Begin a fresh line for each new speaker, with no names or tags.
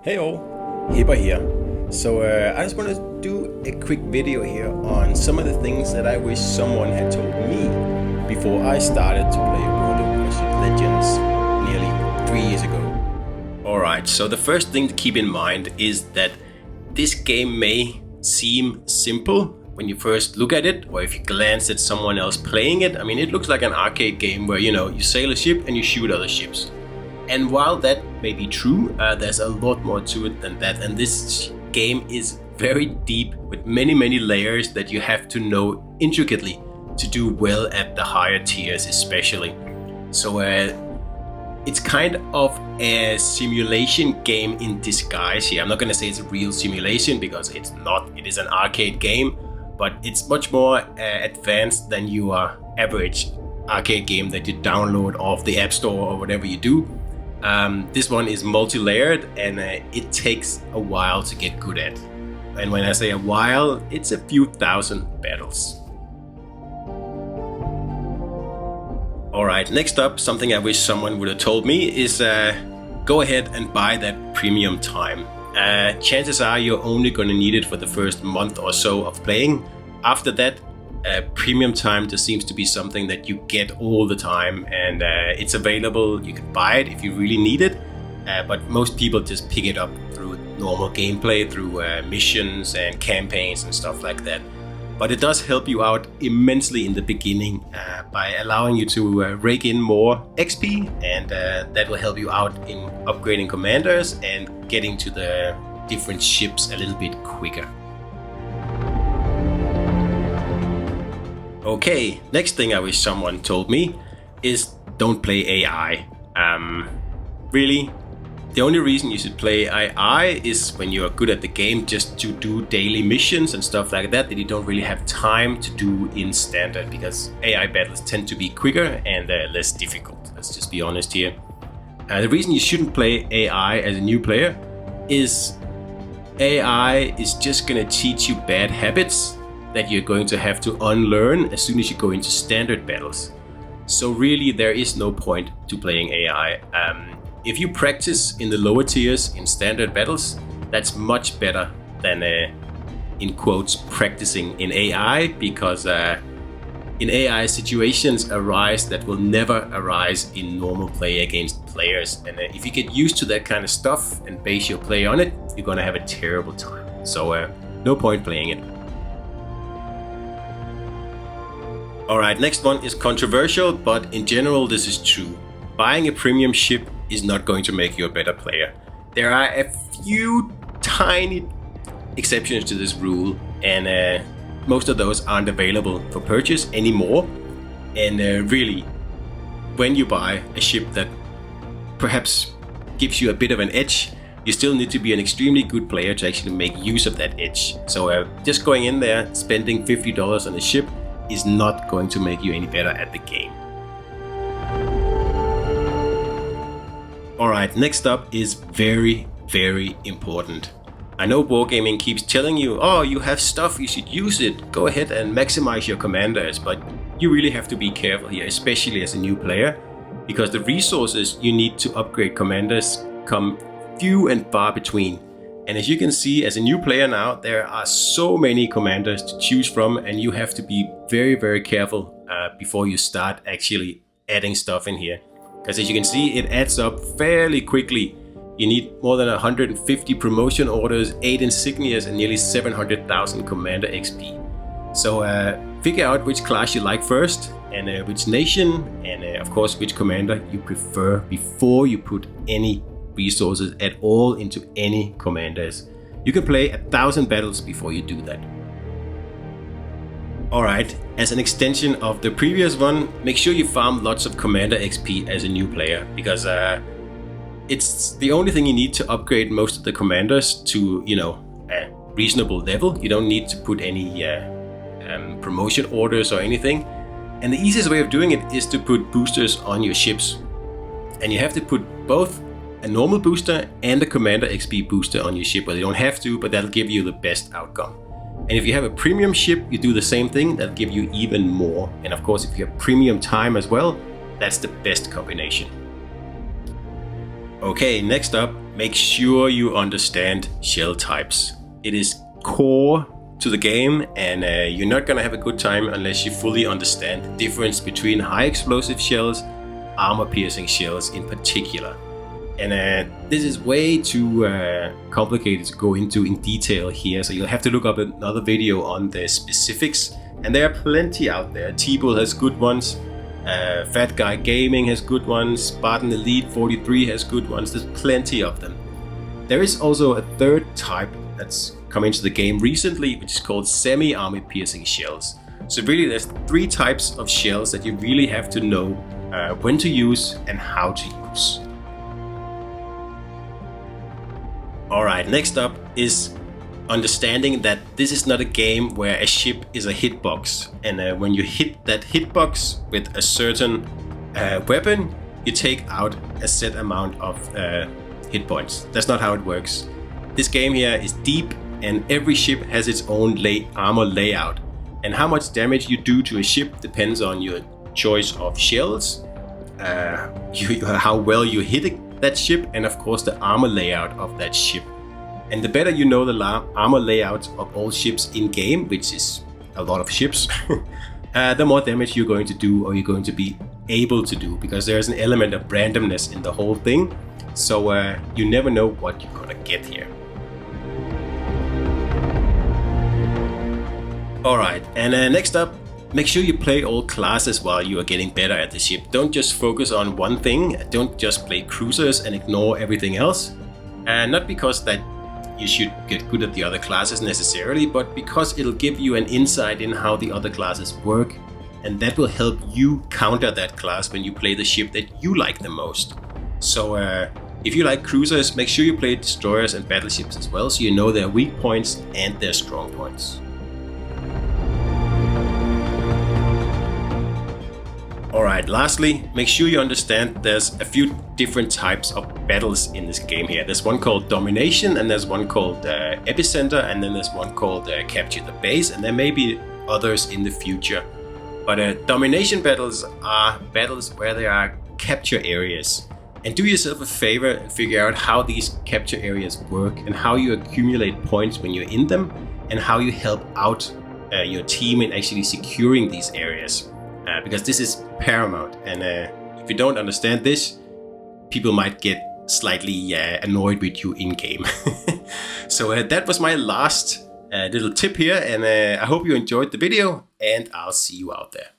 Hey all, Hipper here. I just want to do a quick video here on some of the things that I wish someone had told me before I started to play World of Warship Legends nearly 3 years ago. Alright, so the first thing to keep in mind is that this game may seem simple when you first look at it, or if you glance at someone else playing it. I mean, it looks like an arcade game where, you sail a ship and you shoot other ships. And while that may be true, there's a lot more to it than that, and this game is very deep with many layers that you have to know intricately to do well at the higher tiers especially. So it's kind of a simulation game in disguise here. I'm not gonna say it's a real simulation because it's not. It is an arcade game, but it's much more advanced than your average arcade game that you download off the App Store or whatever you do. This one is multi-layered and it takes a while to get good at. And when I say a while, it's a few thousand battles. Alright, next up, something I wish someone would have told me is go ahead and buy that premium time. Chances are you're only going to need it for the first month or so of playing. After that, premium time just seems to be something that you get all the time, and it's available. You can buy it if you really need it, but most people just pick it up through normal gameplay, through missions and campaigns and stuff like that. But it does help you out immensely in the beginning by allowing you to rake in more XP, and that will help you out in upgrading commanders and getting to the different ships a little bit quicker. Okay, next thing I wish someone told me is don't play AI. Really, the only reason you should play AI is when you are good at the game, just to do daily missions and stuff like that you don't really have time to do in standard, because AI battles tend to be quicker and less difficult. Let's just be honest here. The reason you shouldn't play AI as a new player is AI is just gonna teach you bad habits that you're going to have to unlearn as soon as you go into standard battles. So really there is no point to playing AI. If you practice in the lower tiers in standard battles, that's much better than in quotes practicing in AI, because in AI situations arise that will never arise in normal play against players, and if you get used to that kind of stuff and base your play on it, you're gonna have a terrible time. So no point playing it. Alright, next one is controversial, but in general this is true. Buying a premium ship is not going to make you a better player. There are a few tiny exceptions to this rule, and most of those aren't available for purchase anymore. And really, when you buy a ship that perhaps gives you a bit of an edge, you still need to be an extremely good player to actually make use of that edge. So just going in there, spending $50 on a ship is not going to make you any better at the game. Alright, next up is very important. I know wargaming keeps telling you, oh, you have stuff, you should use it, go ahead and maximize your commanders, but you really have to be careful here, especially as a new player, because the resources you need to upgrade commanders come few and far between. And as you can see, as a new player now, there are so many commanders to choose from, and you have to be very careful before you start actually adding stuff in here. Because as you can see, it adds up fairly quickly. You need more than 150 promotion orders, 8 insignias, and nearly 700,000 commander XP. So figure out which class you like first, and which nation, and of course which commander you prefer before you put any resources at all into any commanders. You can play 1,000 battles before you do that. Alright, as an extension of the previous one, make sure you farm lots of commander XP as a new player, because it's the only thing you need to upgrade most of the commanders to, a reasonable level. You don't need to put any promotion orders or anything. And the easiest way of doing it is to put boosters on your ships. And you have to put both a normal booster and a commander XP booster on your ship. Well, you don't have to, but that'll give you the best outcome. And if you have a premium ship, you do the same thing. That'll give you even more. And of course, if you have premium time as well, that's the best combination. Okay, next up, make sure you understand shell types. It is core to the game, and you're not gonna have a good time unless you fully understand the difference between high explosive shells, armor piercing shells in particular. And this is way too complicated to go into in detail here, so you'll have to look up another video on the specifics. And there are plenty out there. T-Bull has good ones, Fat Guy Gaming has good ones, Spartan Elite 43 has good ones. There's plenty of them. There is also a third type that's come into the game recently, which is called semi-armor piercing shells. So really there's 3 types of shells that you really have to know when to use and how to use. Alright, next up is understanding that this is not a game where a ship is a hitbox, and when you hit that hitbox with a certain weapon, you take out a set amount of hit points. That's not how it works. This game here is deep, and every ship has its own armor layout, and how much damage you do to a ship depends on your choice of shells, how well you hit that ship, and of course the armor layout of that ship. And the better you know the armor layouts of all ships in game, which is a lot of ships, the more damage you're going to do, or you're going to be able to do, because there's an element of randomness in the whole thing. So you never know what you're gonna get here. Alright, and next up, make sure you play all classes while you are getting better at the ship. Don't just focus on one thing. Don't just play cruisers and ignore everything else. Not because that you should get good at the other classes necessarily, but because it'll give you an insight in how the other classes work, and that will help you counter that class when you play the ship that you like the most. So if you like cruisers, make sure you play destroyers and battleships as well, so you know their weak points and their strong points. Alright, lastly, make sure you understand there's a few different types of battles in this game here. There's one called Domination, and there's one called Epicenter, and then there's one called Capture the Base, and there may be others in the future. But Domination battles are battles where there are capture areas. And do yourself a favor and figure out how these capture areas work, and how you accumulate points when you're in them, and how you help out your team in actually securing these areas. Because this is paramount, and if you don't understand this, people might get slightly annoyed with you in game. So that was my last little tip here, and I hope you enjoyed the video, and I'll see you out there.